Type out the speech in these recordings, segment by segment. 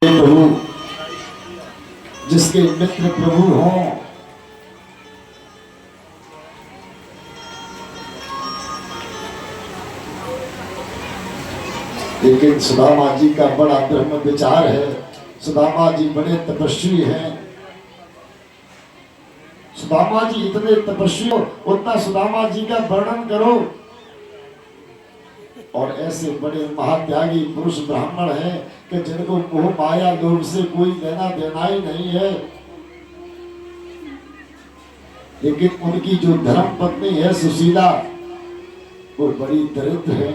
प्रभु जिसके मित्र प्रभु हों, लेकिन सुदामा जी का बड़ा ब्रह्म विचार है। सुदामा जी बड़े तपस्वी हैं। सुदामा जी इतने तपस्वी हो, उतना सुदामा जी का वर्णन करो। और ऐसे बड़े महात्यागी पुरुष ब्राह्मण हैं कि जिनको मोह माया लोभ से कोई लेना देना ही नहीं है, लेकिन उनकी जो धर्म पत्नी है सुशीला, वो बड़ी दरिद्र है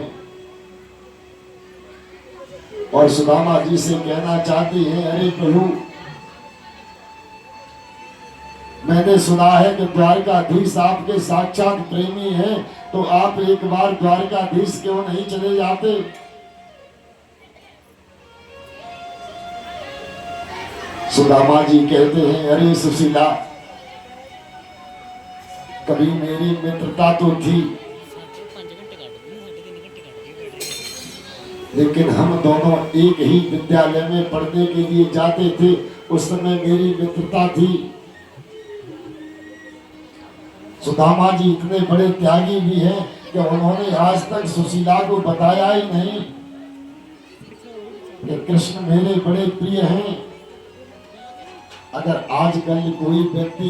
और सुदामा जी से कहना चाहती है, अरे प्रभु, मैंने सुना है कि द्वारकाधीश आपके साक्षात प्रेमी हैं, तो आप एक बार द्वारकाधीश क्यों नहीं चले जाते? सुदामा जी कहते हैं, अरे सुशीला, कभी मेरी मित्रता तो थी, लेकिन हम दोनों एक ही विद्यालय में पढ़ने के लिए जाते थे। उस समय मेरी मित्रता थी। सुदामा जी इतने बड़े त्यागी भी हैं कि उन्होंने आज तक सुशीला को बताया ही नहीं कि कृष्ण मेरे बड़े प्रिय हैं। अगर आजकल कोई व्यक्ति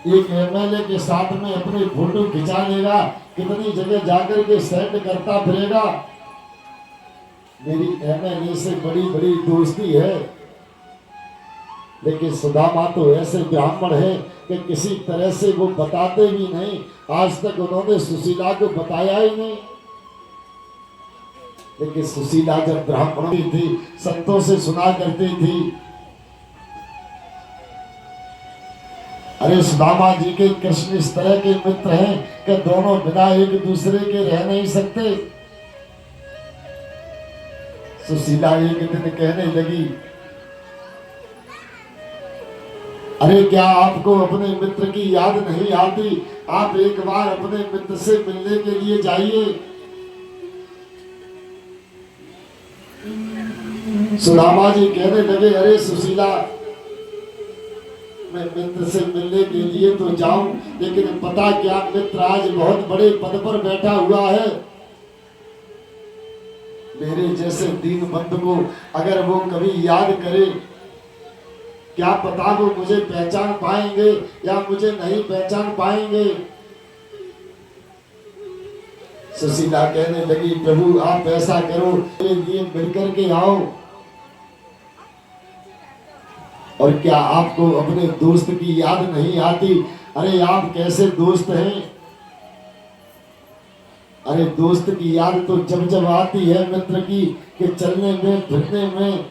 एक एमएलए के साथ में अपने फोटो खिंचा लेगा, कितनी जगह जाकर के सेंड करता फिरेगा। मेरी एमएलए से बड़ी बड़ी दोस्ती है, लेकिन सुदामा तो ऐसे ब्राह्मण है कि किसी तरह से वो बताते भी नहीं। आज तक उन्होंने सुशीला को बताया ही नहीं। लेकिन सुशीला जब ब्राह्मण थी, संतों से सुना करती थी, अरे सुदामा जी के कृष्ण इस तरह के मित्र हैं कि दोनों बिना एक दूसरे के रह नहीं सकते। सुशीला एक दिन कहने लगी, अरे क्या आपको अपने मित्र की याद नहीं आती? आप एक बार अपने मित्र से मिलने के लिए जाइए। सुदामा जी कहने लगे, अरे सुशीला, मैं मित्र से मिलने के लिए तो जाऊं, लेकिन पता क्या, मित्र आज बहुत बड़े पद पर बैठा हुआ है। मेरे जैसे दीन बंधु को अगर वो कभी याद करे, क्या पता वो मुझे पहचान पाएंगे या मुझे नहीं पहचान पाएंगे। सुशीला कहने लगी, प्रभु आप ऐसा करो, मेरे लिए मिलकर के आओ। और क्या आपको अपने दोस्त की याद नहीं आती? अरे आप कैसे दोस्त हैं? अरे दोस्त की याद तो जब जब आती है मित्र की, कि चलने में फिरने में